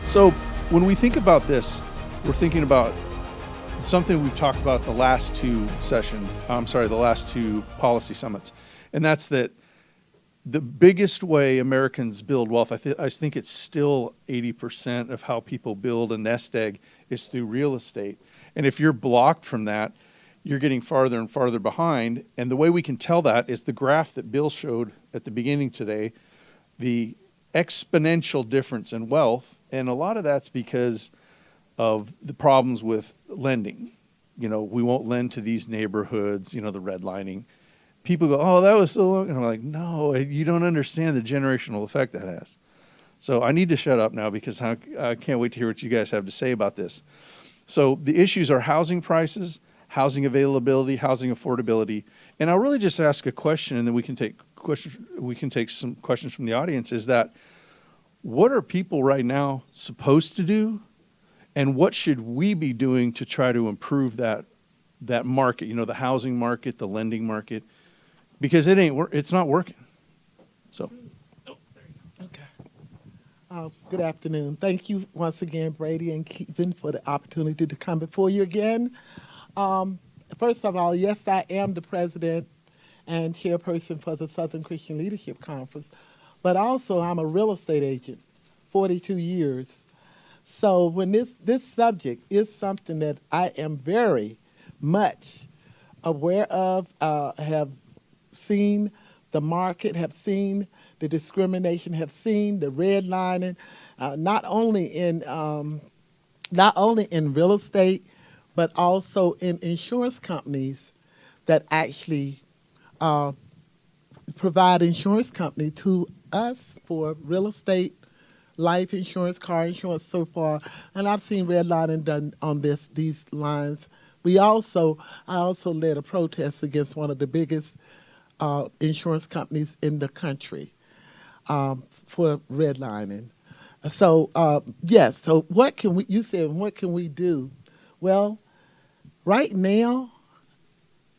So when we think about this, we're thinking about something we've talked about the last two sessions. The last two policy summits, and that's that the biggest way Americans build wealth. I think it's still 80% of how people build a nest egg is through real estate. And if you're blocked from that, you're getting farther and farther behind. And the way we can tell that is the graph that Bill showed at the beginning today, the exponential difference in wealth. And a lot of that's because of the problems with lending. You know, we won't lend to these neighborhoods, the redlining. People go, oh, that was so long. And I'm like, no, you don't understand the generational effect that has. So I need to shut up now because I can't wait to hear what you guys have to say about this. So the issues are housing prices, housing availability, housing affordability. And I'll really just ask a question, and then we can take questions. We can take some questions from the audience. Is that what are people right now supposed to do, and what should we be doing to try to improve that market? The housing market, the lending market, because it's not working. So. Okay. Good afternoon. Thank you once again, Brady and Kevin, for the opportunity to come before you again. First of all, yes, I am the president and chairperson for the Southern Christian Leadership Conference, but also I'm a real estate agent, 42 years. So when this subject is something that I am very much aware of, have seen the market, have seen the discrimination, have seen the redlining, not only in real estate, but also in insurance companies that actually provide insurance company to us for real estate, life insurance, car insurance, so far. And I've seen redlining done on these lines. I also led a protest against one of the biggest insurance companies in the country for redlining. So yes. So what can we? You said what can we do? Well, right now,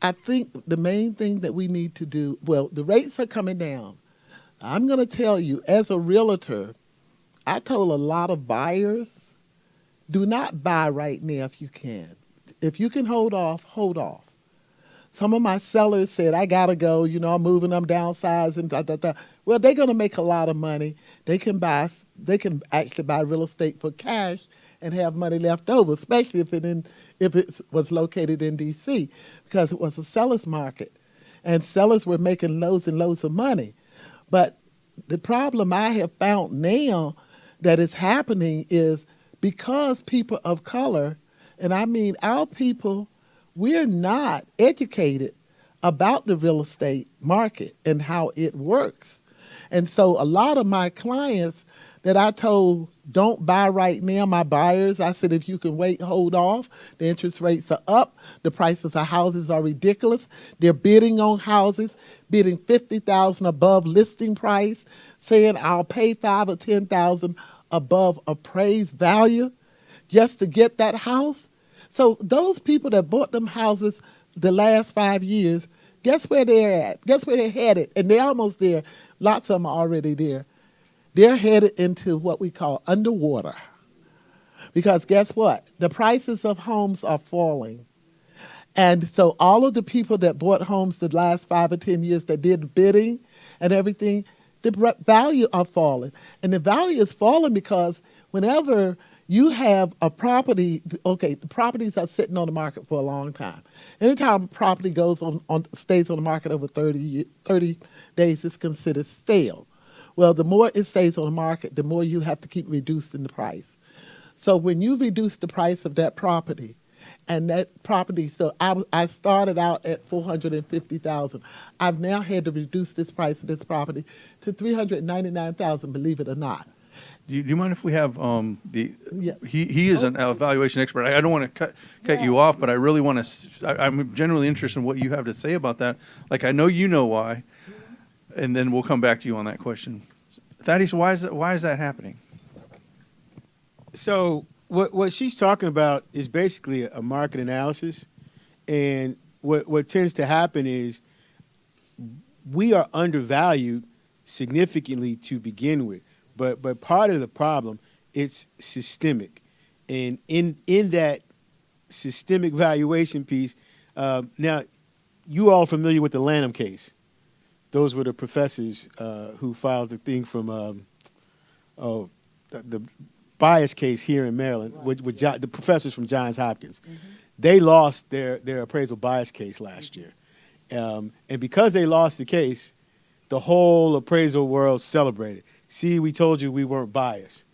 I think the main thing that we need to do. Well, the rates are coming down. I'm going to tell you, as a realtor, I told a lot of buyers, do not buy right now if you can. If you can hold off, hold off. Some of my sellers said, I got to go, I'm moving them downsizing, da, da, da. Well, they're going to make a lot of money. They can actually buy real estate for cash and have money left over, especially if it was located in D.C., because it was a seller's market. And sellers were making loads and loads of money. But the problem I have found now that is happening is because people of color, and I mean our people, we're not educated about the real estate market and how it works. And so a lot of my clients that I told don't buy right now, my buyers, I said, if you can wait, hold off. The interest rates are up. The prices of houses are ridiculous. They're bidding on houses, bidding $50,000 above listing price, saying I'll pay $5,000 or $10,000 above appraised value just to get that house. So those people that bought them houses the last 5 years, guess where they're at? Guess where they're headed? And they're almost there. Lots of them are already there. They're headed into what we call underwater. Because guess what? The prices of homes are falling. And so all of the people that bought homes the last 5 or 10 years that did bidding and everything, the value are falling. And the value is falling because whenever you have a property, okay, the properties are sitting on the market for a long time. Anytime a property stays on the market over 30 days, it's considered stale. Well, the more it stays on the market, the more you have to keep reducing the price. So when you reduce the price of that property, and that property, so I started out at $450,000. I've now had to reduce this price of this property to $399,000. Believe it or not. Do you mind if we have Yeah. he is an evaluation expert. I don't want to cut you off, but I really want to. I'm genuinely interested in what you have to say about that. Like I know you know why, and then we'll come back to you on that question. Thaddeus, why is that happening? So what she's talking about is basically a market analysis, and what tends to happen is we are undervalued significantly to begin with. But part of the problem it's systemic. And in that systemic valuation piece, now, you all familiar with the Lanham case? Those were the professors who filed the thing from the bias case here in Maryland with the professors from Johns Hopkins. They lost their appraisal bias case last year. And because they lost the case, the whole appraisal world celebrated. See, we told you we weren't biased.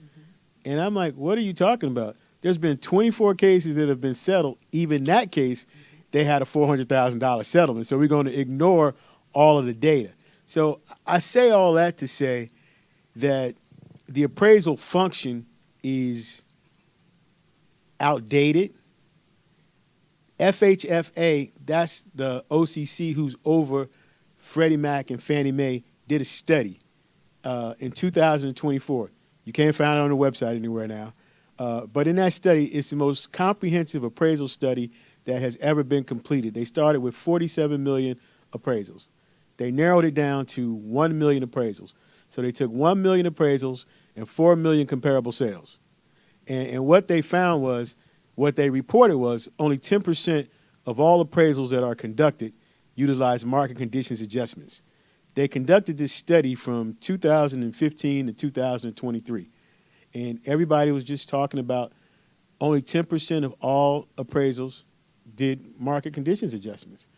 And I'm like, what are you talking about? There's been 24 cases that have been settled. Even that case, they had a $400,000 settlement. So we're going to ignore all of the data. So I say all that to say that the appraisal function is outdated. FHFA, that's the OCC who's over Freddie Mac and Fannie Mae, did a study in 2024. You can't find it on the website anywhere now. But in that study, it's the most comprehensive appraisal study that has ever been completed. They started with 47 million appraisals. They narrowed it down to 1 million appraisals. So they took 1 million appraisals and 4 million comparable sales. And what they found was, what they reported was only 10% of all appraisals that are conducted utilize market conditions adjustments. They conducted this study from 2015 to 2023. And everybody was just talking about only 10% of all appraisals did market conditions adjustments.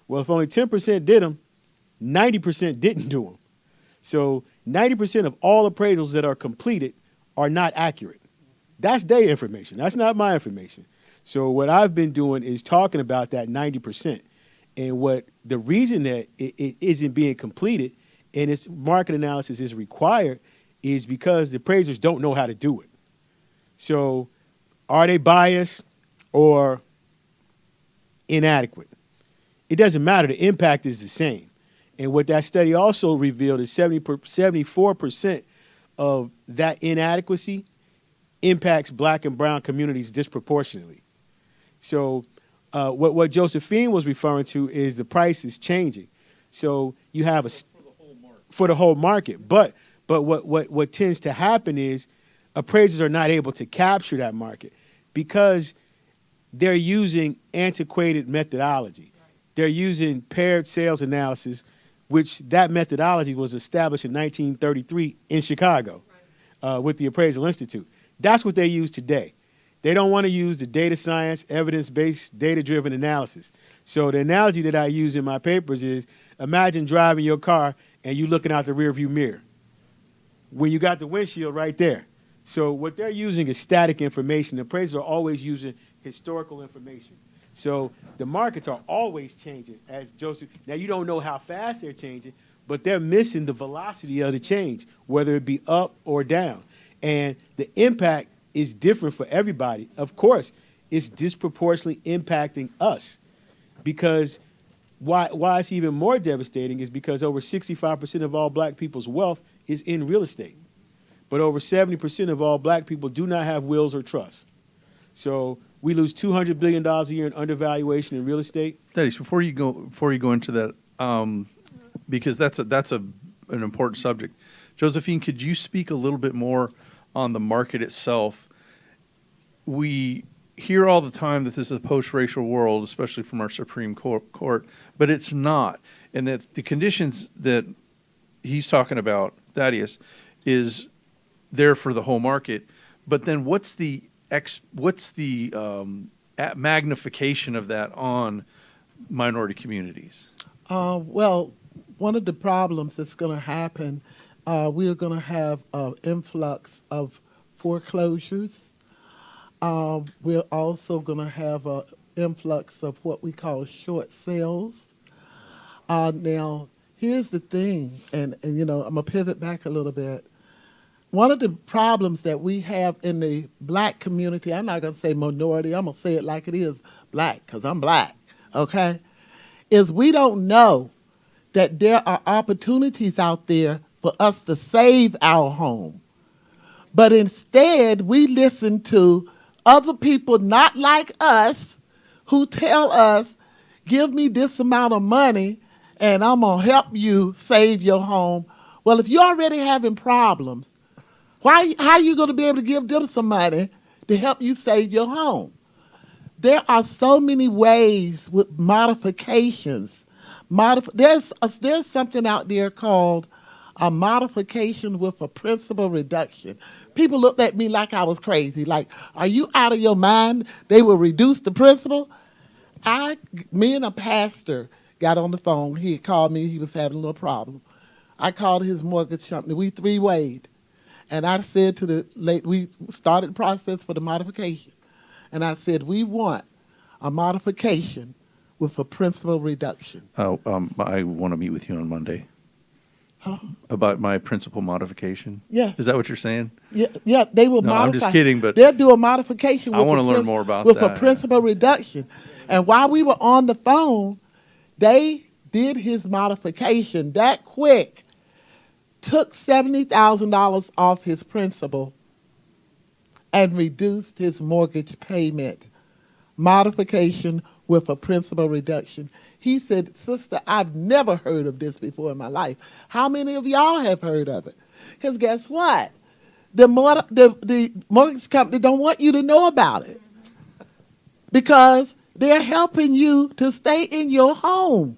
Well, if only 10% did them, 90% didn't do them. So 90% of all appraisals that are completed are not accurate. That's their information. That's not my information. So what I've been doing is talking about that 90%. And what the reason that it isn't being completed and its market analysis is required is because the appraisers don't know how to do it. So are they biased or inadequate? It doesn't matter. The impact is the same. And what that study also revealed is 74% of that inadequacy impacts black and brown communities disproportionately. So what Josephine was referring to is the price is changing. So you have for the whole market. But what tends to happen is appraisers are not able to capture that market because they're using antiquated methodology. They're using paired sales analysis, which that methodology was established in 1933 in Chicago with the Appraisal Institute. That's what they use today. They don't want to use the data science, evidence-based, data-driven analysis. So the analogy that I use in my papers is, imagine driving your car and you looking out the rearview mirror when you got the windshield right there. So what they're using is static information. The appraisers are always using historical information. So the markets are always changing, as Joseph. Now, you don't know how fast they're changing, but they're missing the velocity of the change, whether it be up or down. And the impact is different for everybody. Of course, it's disproportionately impacting us because why it's even more devastating is because over 65% of all black people's wealth is in real estate. But over 70% of all black people do not have wills or trusts. So we lose $200 billion a year in undervaluation in real estate. Thaddeus, before you go into that, because that's an important subject. Josephine, could you speak a little bit more on the market itself? We hear all the time that this is a post-racial world, especially from our Supreme Court, but it's not. And that the conditions that he's talking about, Thaddeus, is there for the whole market. But then what's the magnification of that on minority communities? Well, one of the problems that's going to happen, we're going to have an influx of foreclosures. We're also going to have an influx of what we call short sales. Now, here's the thing, and I'm going to pivot back a little bit. One of the problems that we have in the black community, I'm not going to say minority, I'm going to say it like it is, black, because I'm black, okay, is we don't know that there are opportunities out there for us to save our home. But instead, we listen to other people not like us who tell us, give me this amount of money and I'm going to help you save your home. Well, if you're already having problems, How are you going to be able to give them some money to help you save your home? There are so many ways with modifications. There's something out there called a modification with a principal reduction. People looked at me like I was crazy. Like, are you out of your mind? They will reduce the principal. Me and a pastor got on the phone. He had called me. He was having a little problem. I called his mortgage company. We three-wayed. And I said to the late, we started the process for the modification. And I said, we want a modification with a principal reduction. I want to meet with you on Monday Huh? about my principal modification. Yeah. Is that what you're saying? Yeah, they will No, modify. I'm just kidding, but they'll do a modification. I With wanna a learn more about with that. a principal reduction. And while we were on the phone, they did his modification that quick, took $70,000 off his principal, and reduced his mortgage payment. Modification with a principal reduction. He said, "Sister, I've never heard of this before in my life. How many of y'all have heard of it?" Because guess what? The mortgage company don't want you to know about it because they're helping you to stay in your home.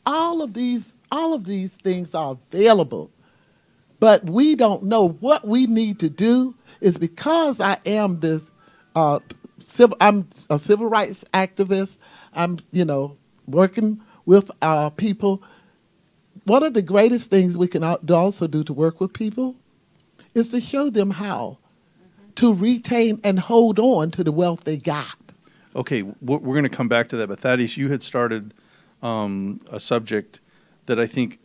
All of these things are available, but we don't know what we need to do. Is because I am this I'm a civil rights activist. I'm, working with people. One of the greatest things we can also do to work with people is to show them how to retain and hold on to the wealth they got. Okay, we're going to come back to that. But Thaddeus, you had started a subject that I think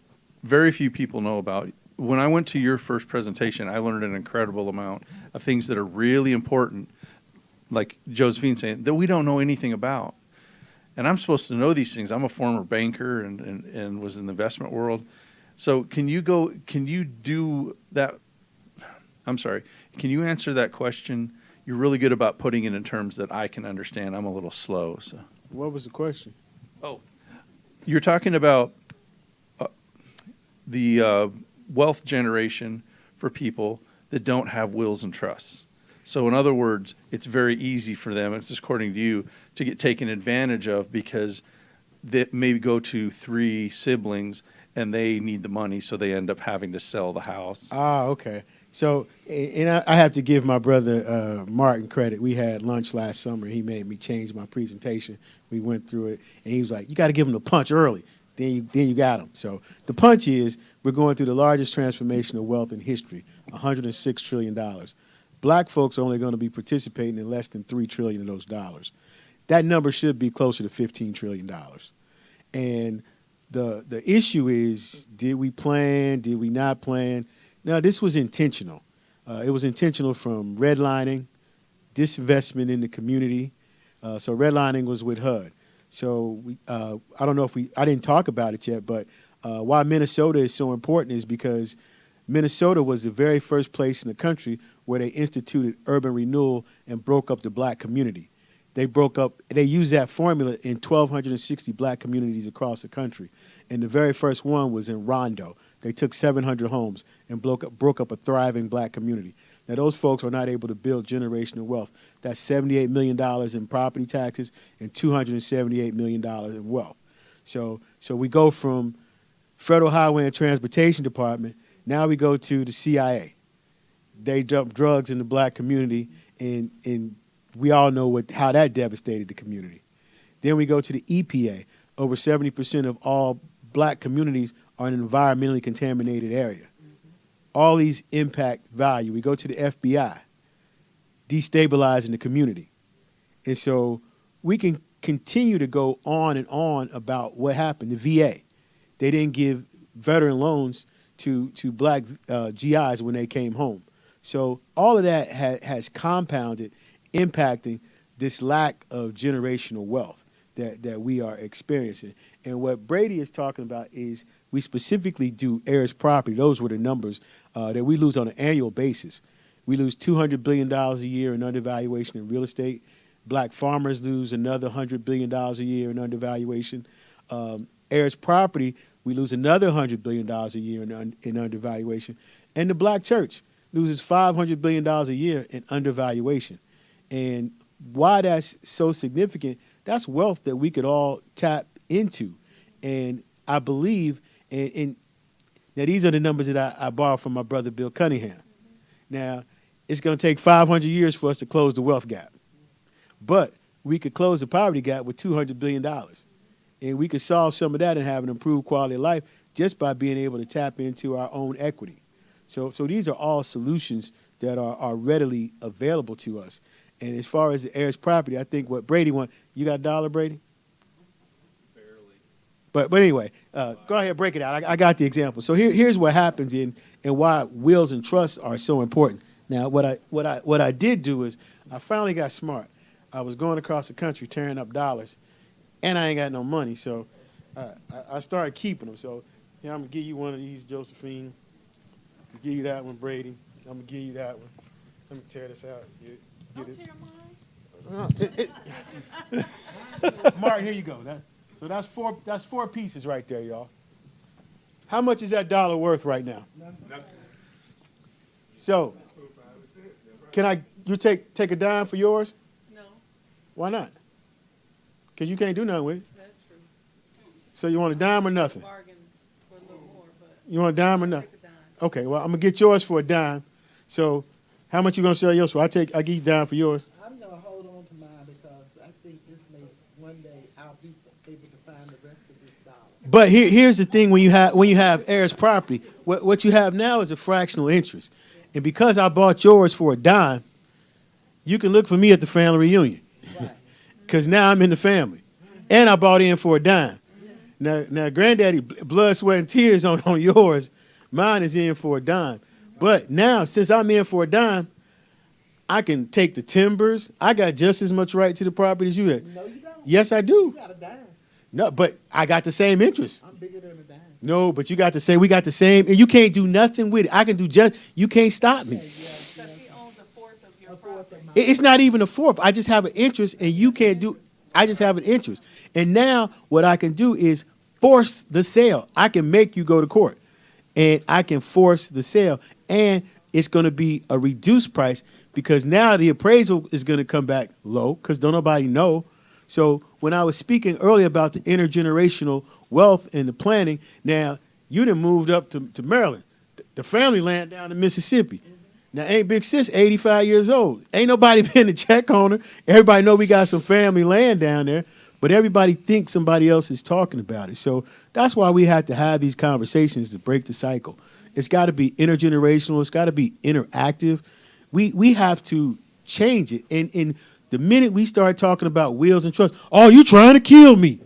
very few people know about. When I went to your first presentation, I learned an incredible amount of things that are really important, like Josephine saying, that we don't know anything about. And I'm supposed to know these things. I'm a former banker and was in the investment world. So can you do that? I'm sorry. Can you answer that question? You're really good about putting it in terms that I can understand. I'm a little slow. So. What was the question? Oh, you're talking about the wealth generation for people that don't have wills and trusts. So in other words, it's very easy for them, it's just according to you, to get taken advantage of because they maybe go to 3 siblings and they need the money, so they end up having to sell the house. Ah, okay. So, and I have to give my brother Martin credit. We had lunch last summer. He made me change my presentation. We went through it, and he was like, "You got to give them the punch early. Then you got them." So the punch is we're going through the largest transformation of wealth in history, $106 trillion. Black folks are only going to be participating in less than $3 trillion of those dollars. That number should be closer to $15 trillion. And the issue is, did we plan? Did we not plan? Now, this was intentional. It was intentional from redlining, disinvestment in the community. So redlining was with HUD. So I don't know if I didn't talk about it yet, but why Minnesota is so important is because Minnesota was the very first place in the country where they instituted urban renewal and broke up the black community. They used that formula in 1,260 black communities across the country. And the very first one was in Rondo. They took 700 homes and broke up a thriving black community. Now, those folks are not able to build generational wealth. That's $78 million in property taxes and $278 million in wealth. So we go from Federal Highway and Transportation Department, now we go to the CIA. They dump drugs in the black community, and we all know how that devastated the community. Then we go to the EPA. Over 70% of all black communities are in an environmentally contaminated area. All these impact value. We go to the FBI, destabilizing the community. And so we can continue to go on and on about what happened. The VA, they didn't give veteran loans to black GIs when they came home. So all of that has compounded, impacting this lack of generational wealth that we are experiencing. And what Brady is talking about is we specifically do heirs property. Those were the numbers that we lose on an annual basis. We lose $200 billion a year in undervaluation in real estate. Black farmers lose another $100 billion a year in undervaluation. Heirs property, we lose another $100 billion a year in undervaluation. And the black church, loses $500 billion a year in undervaluation. And why that's so significant, that's wealth that we could all tap into. And I believe, and now these are the numbers that I borrowed from my brother Bill Cunningham. Now, it's going to take 500 years for us to close the wealth gap. But we could close the poverty gap with $200 billion. And we could solve some of that and have an improved quality of life just by being able to tap into our own equity. So these are all solutions that are readily available to us. And as far as the heirs property, I think what Brady wants, you got a dollar, Brady? But anyway, go ahead, break it out. I got the example. So here's what happens and why wills and trusts are so important. Now, what I did do is I finally got smart. I was going across the country tearing up dollars, and I ain't got no money, so I started keeping them. So I'm gonna give you one of these, Josephine. I'm gonna give you that one, Brady. I'm gonna give you that one. Let me tear this out. Martin, here you go. So that's four pieces right there, y'all. How much is that dollar worth right now? Nothing. So, you take a dime for yours? No, Why not? Because you can't do nothing with it. that's true. So you want a dime or nothing? Bargain for a little more, but You want a dime or nothing? take a dime. Okay, well, I'm going to get yours for a dime. So how much you going to sell yours for? I give you a dime for yours. I'm gonna hold on to mine because I think this may, one day I'll be able to find the rest of this dollar. But here's the thing: when you have heirs property, what you have now is a fractional interest, and because I bought yours for a dime, you can look for me at the family reunion, because now I'm in the family, and I bought in for a dime. Now, Granddaddy, blood, sweat, and tears on yours. Mine is in for a dime, but now since I'm in for a dime, I can take the timbers. I got just as much right to the property as you have. No, you don't. Yes, I You do. got a dime. No, but I got the same interest. I'm bigger than a dime. No, but you got to say we got the same, and you can't do nothing with it. I can do you can't stop me. Because he owns a fourth of your A fourth property. of mine. It's not even a fourth. I just have an interest, and you can't do. I just have an interest, and now what I can do is force the sale. I can make you go to court, and I can force the sale, and it's going to be a reduced price because now the appraisal is going to come back low because don't nobody know. So when I was speaking earlier about the intergenerational wealth and the planning, now you done moved up to Maryland, the family land down in Mississippi. Now ain't Big Sis 85 years old? Ain't nobody been to check on her. Everybody know we got some family land down there, but everybody thinks somebody else is talking about it. So that's why we have to have these conversations to break the cycle. It's got to be intergenerational. It's got to be interactive. We have to change it. And the minute we start talking about wills and trusts, oh, you trying to kill me?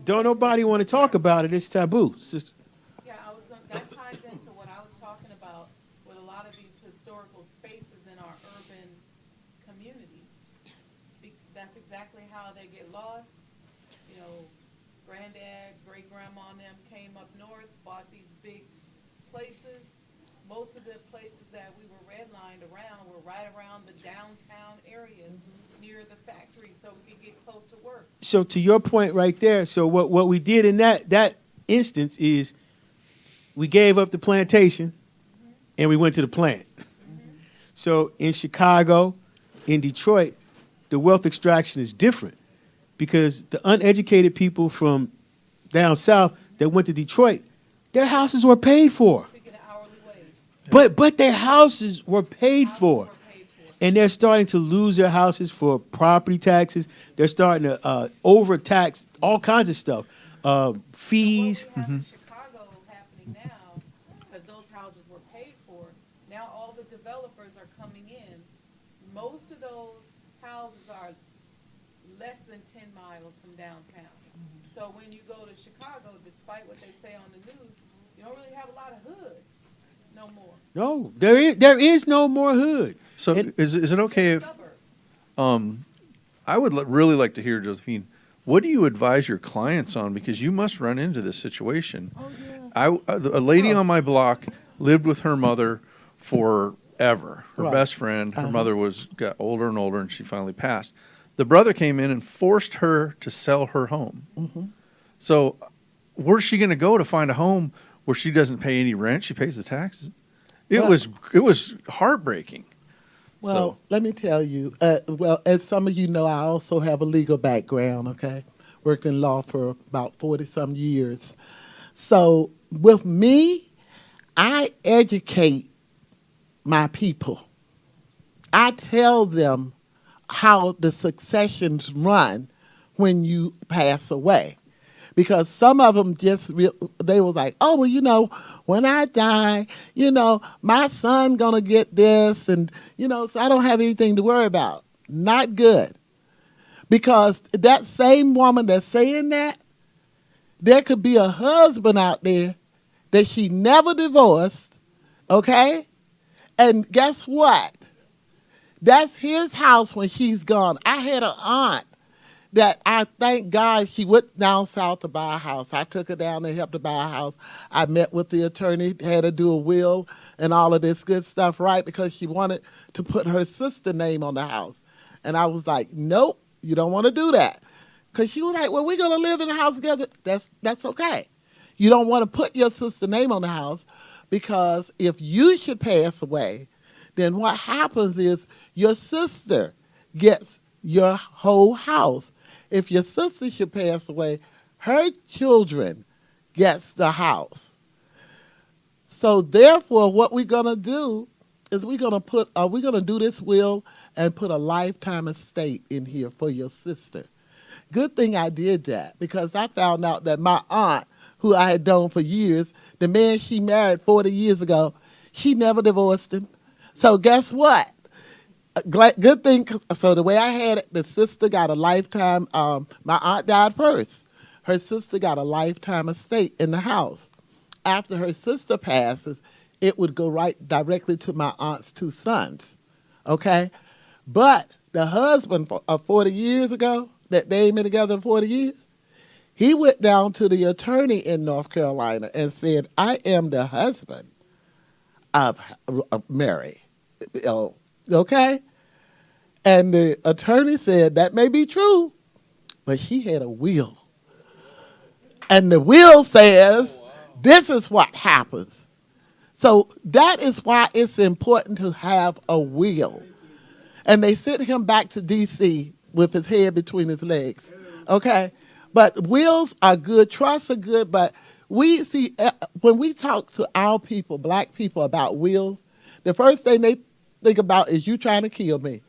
Don't nobody want to talk about it. It's taboo. Sister. Yeah, that ties into what I was talking about with a lot of these historical spaces in our urban communities. That's exactly how they get lost. You know, granddad, great-grandma and them came up north, bought these big places. Most of the places that we were redlined around were right around the downtown areas near the factory so we could get close to work. So to your point right there, so what we did in that instance is we gave up the plantation and we went to the plant. So in Chicago, in Detroit, the wealth extraction is different because the uneducated people from down south that went to Detroit, their houses were paid for. To get an hourly wage. But their houses were paid for. Were paid for. And they're starting to lose their houses for property taxes. They're starting to overtax all kinds of stuff, fees. What we have in Chicago happening now, because those houses were paid for, now all the developers are coming in. Most of those houses are less than 10 miles from downtown. So when you go to Chicago, despite what they say on the news, you don't really have a lot of hood no more. No, there is no more hood. So And- is it okay if, Suburbs. I would really like to hear, Josephine, what do you advise your clients on? Because you must run into this situation. Oh, yes. A lady on my block lived with her mother forever. Her Right. best friend. Her mother got older and older, and she finally passed. The brother came in and forced her to sell her home. So, where's she going to go to find a home where she doesn't pay any rent? She pays the taxes. Well- it was heartbreaking. Well, So- let me tell you. Well, as some of you know, I also have a legal background. Okay, worked in law for about 40-some years. So with me, I educate my people. I tell them how the successions run when you pass away. Because some of them they was like, oh, well, when I die, my son gonna get this, and so I don't have anything to worry about. Not good. Because that same woman that's saying that, there could be a husband out there that she never divorced, okay? And guess what? That's his house when she's gone. I had an aunt that I thank God she went down south to buy a house. I took her down and helped her buy a house. I met with the attorney, had her do a will and all of this good stuff, right? Because she wanted to put her sister's name on the house. And I was like, nope, you don't want to do that. Because she was like, well, we're going to live in the house together. That's okay. You don't want to put your sister's name on the house because if you should pass away, then what happens is your sister gets your whole house. If your sister should pass away, her children gets the house. So therefore, what we're gonna do is we're gonna do this will and put a lifetime estate in here for your sister. Good thing I did that because I found out that my aunt, who I had known for years, the man she married 40 years ago, she never divorced him. So guess what? Good thing. So the way I had it, the sister got a lifetime. My aunt died first. Her sister got a lifetime estate in the house. After her sister passes, it would go right directly to my aunt's two sons. Okay, but the husband of 40 years ago, that they ain't been together 40 years, he went down to the attorney in North Carolina and said, "I am the husband of Mary." Okay? And the attorney said, that may be true, but she had a will. And the will says, this is what happens. So that is why it's important to have a will. And they sent him back to D.C. with his head between his legs. Okay? But wills are good, trusts are good, but we see, when we talk to our people, black people, about wills, the first thing they think about is you trying to kill me.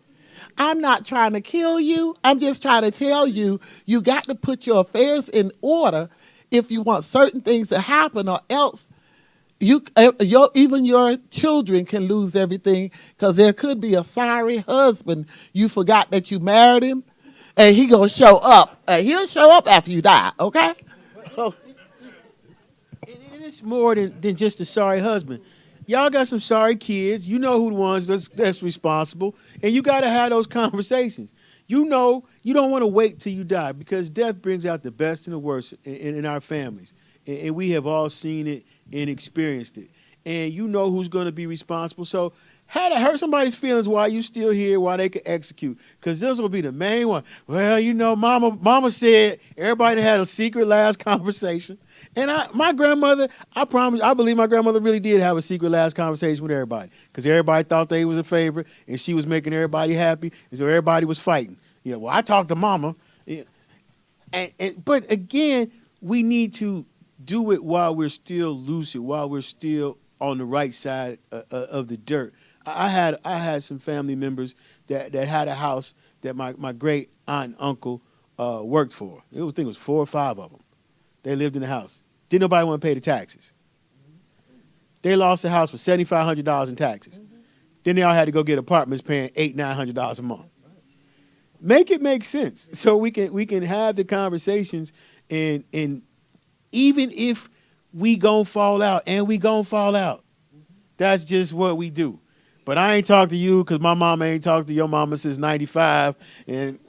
I'm not trying to kill you. I'm just trying to tell you, you got to put your affairs in order if you want certain things to happen, or else even your children can lose everything because there could be a sorry husband. You forgot that you married him, and he gonna show up. He'll show up after you die. Okay. And it's more than just a sorry husband. Y'all got some sorry kids. You know who the ones that's responsible. And you got to have those conversations. You know you don't want to wait till you die because death brings out the best and the worst in our families. And we have all seen it and experienced it. And you know who's going to be responsible. So how to hurt somebody's feelings while you still here, while they can execute. Because this will be the main one. Well, mama said everybody had a secret last conversation. And my grandmother, I believe my grandmother really did have a secret last conversation with everybody. Because everybody thought they was a favorite, and she was making everybody happy, and so everybody was fighting. Yeah, well, I talked to mama. Yeah. But again, we need to do it while we're still lucid, while we're still on the right side of the dirt. I had some family members that had a house that my great aunt and uncle worked for. I think it was 4 or 5 of them. They lived in the house. Didn't nobody want to pay the taxes. They lost the house for $7,500 in taxes. Then they all had to go get apartments paying $800-900 a month. Make it make sense so we can have the conversations, and even if we gon' fall out, and we gon' fall out, that's just what we do. But I ain't talked to you because my mama ain't talked to your mama since '95, and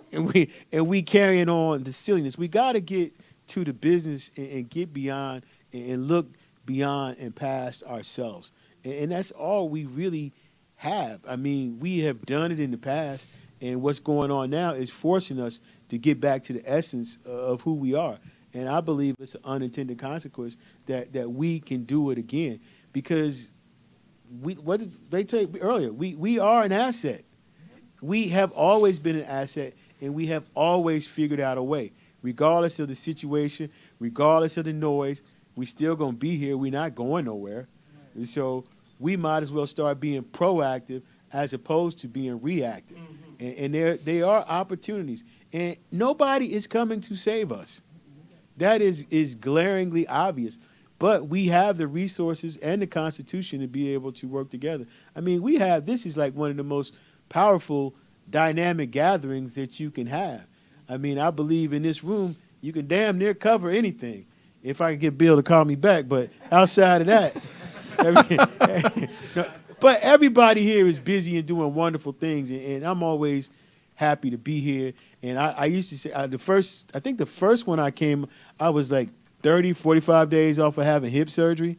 we carrying on the silliness. We got to get to the business and get beyond and look beyond and past ourselves. And that's all we really have. I mean, we have done it in the past, and what's going on now is forcing us to get back to the essence of who we are. And I believe it's an unintended consequence that we can do it again, because what did they tell you earlier? We are an asset. We have always been an asset, and we have always figured out a way, regardless of the situation, regardless of the noise. We still gonna be here. We're not going nowhere, and so we might as well start being proactive as opposed to being reactive. And there are opportunities, and nobody is coming to save us. That is glaringly obvious. But we have the resources and the Constitution to be able to work together. I mean, this is like one of the most powerful dynamic gatherings that you can have. I mean, I believe in this room, you can damn near cover anything. If I could get Bill to call me back, but outside of that, but everybody here is busy and doing wonderful things, and I'm always happy to be here. And I used to say, I think the first one I came, I was like 30, 45 days off of having hip surgery,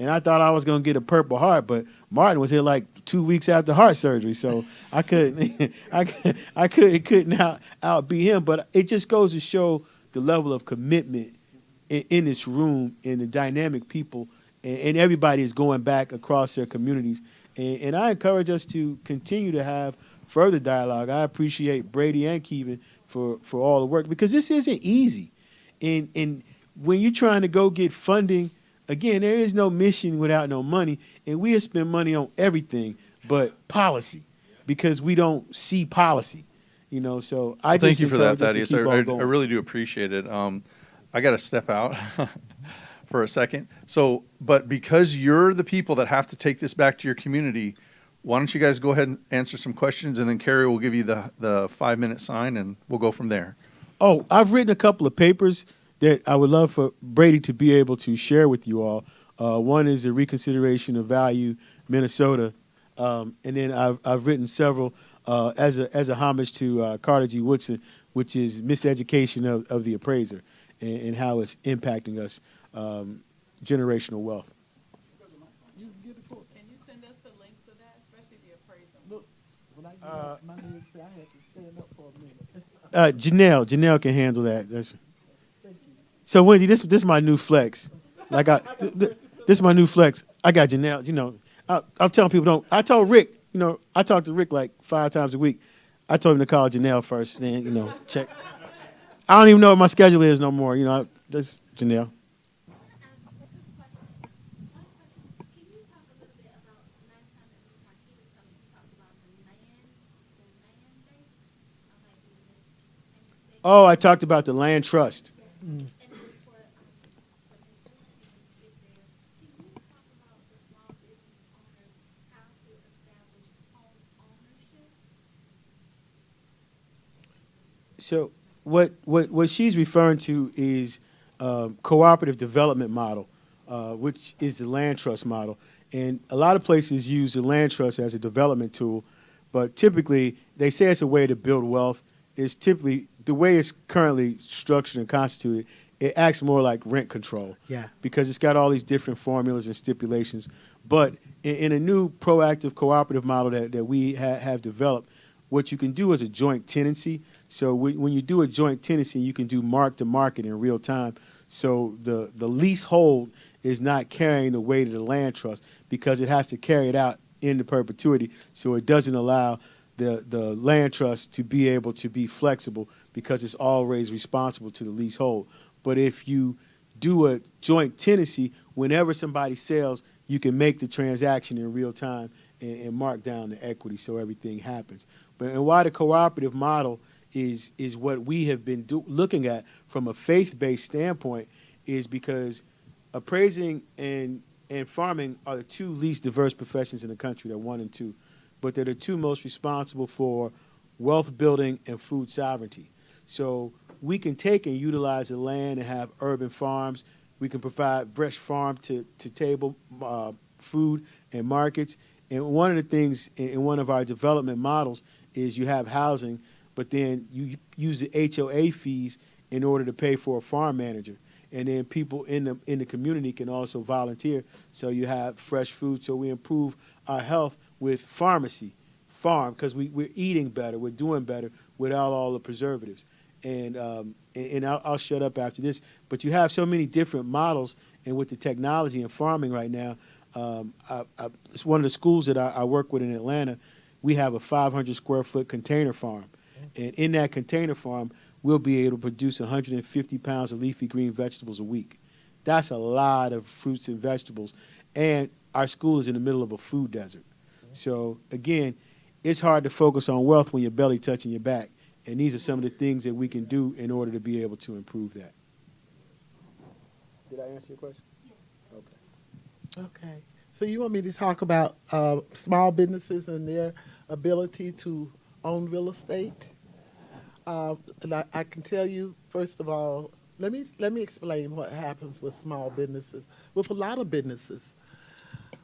and I thought I was going to get a Purple Heart, but Martin was here like 2 weeks after heart surgery, so I couldn't outbeat him. But it just goes to show the level of commitment in this room and the dynamic people, and everybody is going back across their communities. And I encourage us to continue to have further dialogue. I appreciate Brady and Keevan for all the work, because this isn't easy. And when you're trying to go get funding, again, there is no mission without no money, and we have spent money on everything but policy because we don't see policy. So I Thank just you for that, encourage us to Thaddeus. keep I on going. really do appreciate it. I got to step out for a second. So, but because you're the people that have to take this back to your community, why don't you guys go ahead and answer some questions, and then Carrie will give you the 5-minute sign, and we'll go from there. Oh, I've written a couple of papers that I would love for Brady to be able to share with you all. One is a reconsideration of value, Minnesota, and then I've written several as a homage to Carter G. Woodson, which is miseducation of the appraiser and how it's impacting us, generational wealth. Can you send us the link to that, especially the appraisal? Look, when I get my name say I had to stand up for a minute. Janelle can handle that. So Wendy, this is my new flex. This is my new flex. I got Janelle. I'm telling people I told Rick. I talk to Rick like 5 times a week. I told him to call Janelle first, then check. I don't even know what my schedule is no more. That's Janelle. Oh, I talked about the land trust. So what she's referring to is cooperative development model, which is the land trust model. And a lot of places use the land trust as a development tool, but typically they say it's a way to build wealth. It's typically, the way it's currently structured and constituted, it acts more like rent control. Yeah. Because it's got all these different formulas and stipulations. But in a new proactive cooperative model that we have developed, what you can do is a joint tenancy. So when you do a joint tenancy, you can do mark to market in real time. So the leasehold is not carrying the weight of the land trust because it has to carry it out into perpetuity. So it doesn't allow the land trust to be able to be flexible because it's always responsible to the leasehold. But if you do a joint tenancy, whenever somebody sells, you can make the transaction in real time and mark down the equity so everything happens. And why the cooperative model is what we have been looking at from a faith-based standpoint is because appraising and farming are the 2 least diverse professions in the country. They're 1 and 2. But they're the 2 most responsible for wealth building and food sovereignty. So we can take and utilize the land and have urban farms. We can provide fresh farm to table food and markets. And one of the things in one of our development models is you have housing, but then you use the HOA fees in order to pay for a farm manager. And then people in the community can also volunteer. So you have fresh food. So we improve our health with farm, because we're eating better, we're doing better without all the preservatives. And I'll shut up after this. But you have so many different models, and with the technology in farming right now, It's one of the schools that I work with in Atlanta. We have a 500 square foot container farm. And in that container farm, we'll be able to produce 150 pounds of leafy green vegetables a week. That's a lot of fruits and vegetables. And our school is in the middle of a food desert. So, again, it's hard to focus on wealth when your belly touching your back. And these are some of the things that we can do in order to be able to improve that. Did I answer your question? Okay. Okay. So you want me to talk about small businesses and their ability to own real estate? And I can tell you, first of all, let me explain what happens with small businesses, with a lot of businesses.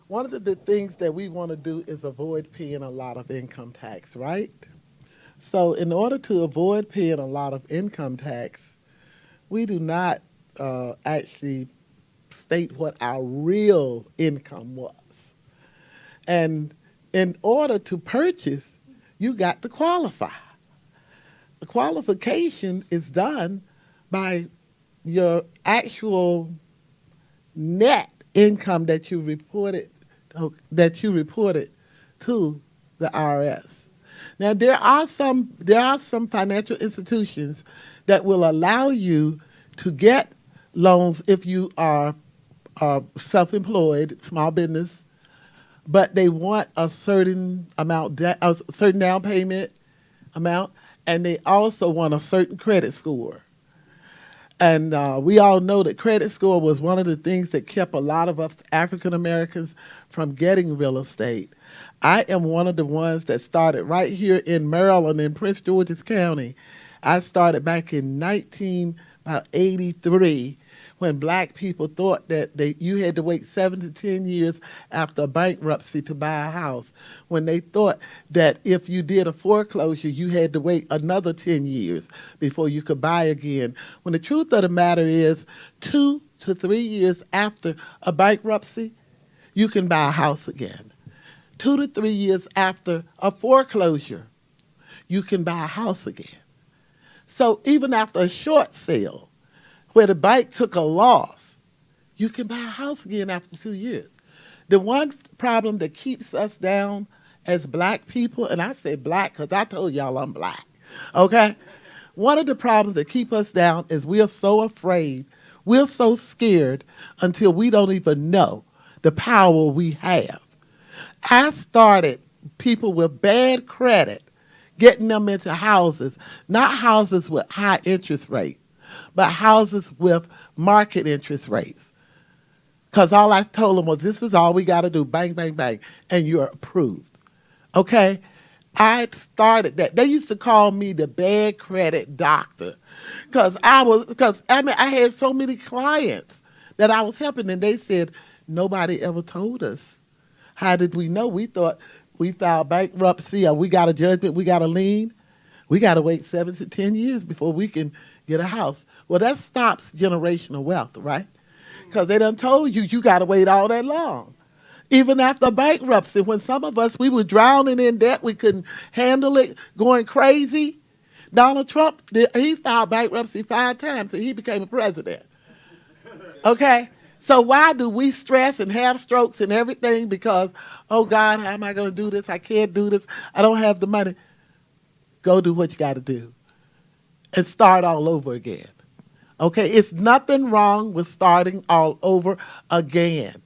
One of the things that we want to do is avoid paying a lot of income tax, right? So in order to avoid paying a lot of income tax, we do not actually state what our real income was. And in order to purchase, you got to qualify. The qualification is done by your actual net income that you reported to the IRS. Now there are some financial institutions that will allow you to get loans if you are self-employed, small business, but they want a certain amount, a certain down payment amount, and they also want a certain credit score. And we all know that credit score was one of the things that kept a lot of us African Americans from getting real estate. I am one of the ones that started right here in Maryland, in Prince George's County. I started back in 1983, when black people thought that you had to wait 7 to 10 years after a bankruptcy to buy a house, when they thought that if you did a foreclosure, you had to wait another 10 years before you could buy again. When the truth of the matter is, 2 to 3 years after a bankruptcy, you can buy a house again. 2 to 3 years after a foreclosure, you can buy a house again. So even after a short sale, where the bank took a loss, you can buy a house again after 2 years. The one problem that keeps us down as black people, and I say black because I told y'all I'm black, okay? One of the problems that keep us down is we're so afraid, we're so scared until we don't even know the power we have. I started people with bad credit, getting them into houses, not houses with high interest rates, but houses with market interest rates. Because all I told them was, this is all we got to do, bang, bang, bang, and you're approved. Okay? I started that. They used to call me the bad credit doctor because I had so many clients that I was helping, and they said, nobody ever told us. How did we know? We thought we filed bankruptcy or we got a judgment, we got a lien. We got to wait 7 to 10 years before we can get a house. Well, that stops generational wealth, right? Because they done told you got to wait all that long. Even after bankruptcy, when some of us, we were drowning in debt, we couldn't handle it, going crazy. Donald Trump, he filed bankruptcy 5 times and he became a president. Okay? So why do we stress and have strokes and everything because, oh God, how am I going to do this? I can't do this. I don't have the money. Go do what you got to do and start all over again. Okay? It's nothing wrong with starting all over again.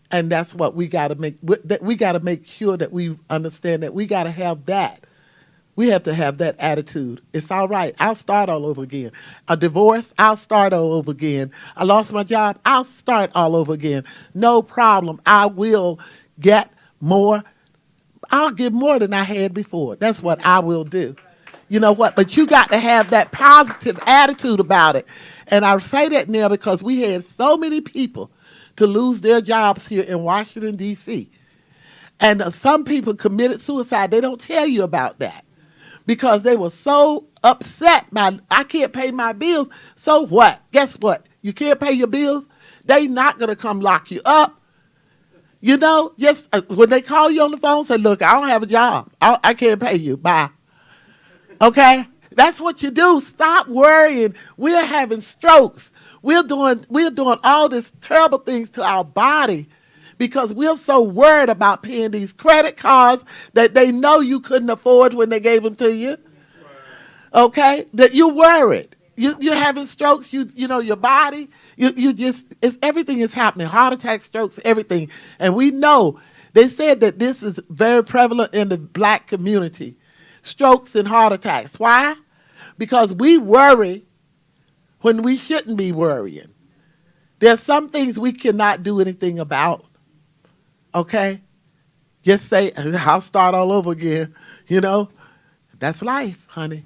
And that's what we got to make. We got to make sure that we understand that we got to have that. We have to have that attitude. It's all right. I'll start all over again. A divorce, I'll start all over again. I lost my job, I'll start all over again. No problem. I will get more. I'll get more than I had before. That's what I will do. You know what? But you got to have that positive attitude about it. And I say that now because we had so many people to lose their jobs here in Washington, D.C. And some people committed suicide. They don't tell you about that because they were so upset by, I can't pay my bills. So what? Guess what? You can't pay your bills? They not going to come lock you up. You know, just when they call you on the phone, say, look, I don't have a job. I can't pay you. Bye. Okay? That's what you do. Stop worrying. We're having strokes. We're doing all these terrible things to our body because we're so worried about paying these credit cards that they know you couldn't afford when they gave them to you. Okay, that you're worried. You're having strokes. You know your body. You just everything is happening. Heart attacks, strokes, everything. And we know they said that this is very prevalent in the black community, strokes and heart attacks. Why? Because we worry when we shouldn't be worrying. There's some things we cannot do anything about. Okay, just say I'll start all over again. You know, that's life, honey.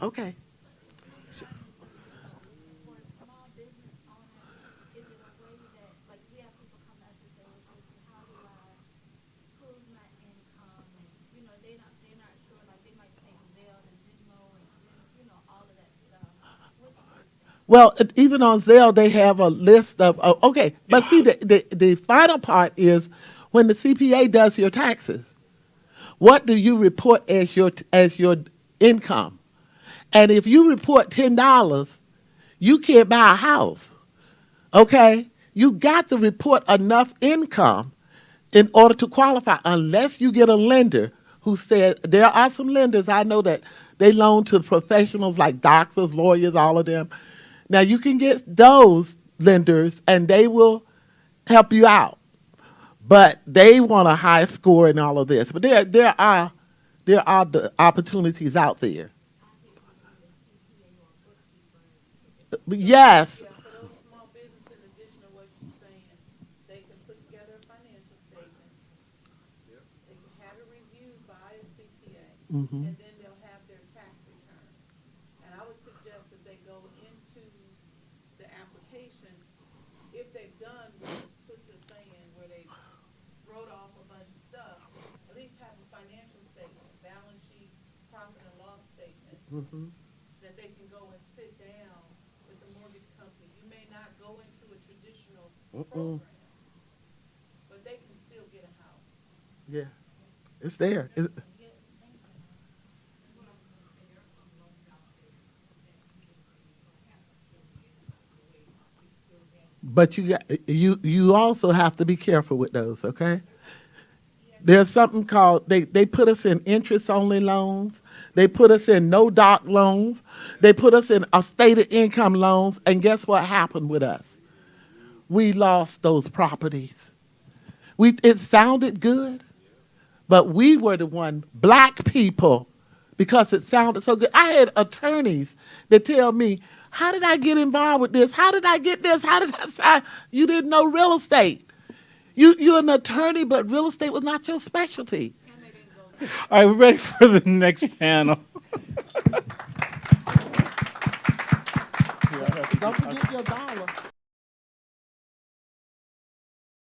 Okay. For small business owners, is it a way that, like, we have people come to us and say, well, Tracy, how do I prove my income? And, you know, they're not sure, like, they might take Zelle and Venmo and, you know, all of that stuff. What do you think? Well, even on Zelle, they have a list of, okay, but see, the final part is when the CPA does your taxes, what do you report as your income? And if you report $10, you can't buy a house, okay? You got to report enough income in order to qualify, unless you get a lender who said, there are some lenders I know that they loan to professionals like doctors, lawyers, all of them. Now, you can get those lenders, and they will help you out. But they want a high score and all of this. But there are the opportunities out there. Yes. Yeah, for those small businesses, in addition to what she's saying, they can put together a financial statement. They can have it reviewed by a CPA, and then they'll have their tax return. And I would suggest that they go into the application, if they've done what Sister's saying, where they wrote off a bunch of stuff, at least have a financial statement, balance sheet, profit and loss statement, that they can go and sit down with the mortgage company. You may not go into a traditional program, but they can still get a house. Yeah. It's there. But you also have to be careful with those, okay? There's something called, they put us in interest-only loans. They put us in no-doc loans. They put us in a stated income loans. And guess what happened with us? We lost those properties. It sounded good, but we were the one, black people, because it sounded so good. I had attorneys that tell me, how did I get involved with this? How did I get this? How did I? You didn't know real estate. You're an attorney, but real estate was not your specialty. All right, we're ready for the next panel. Don't forget your dollar.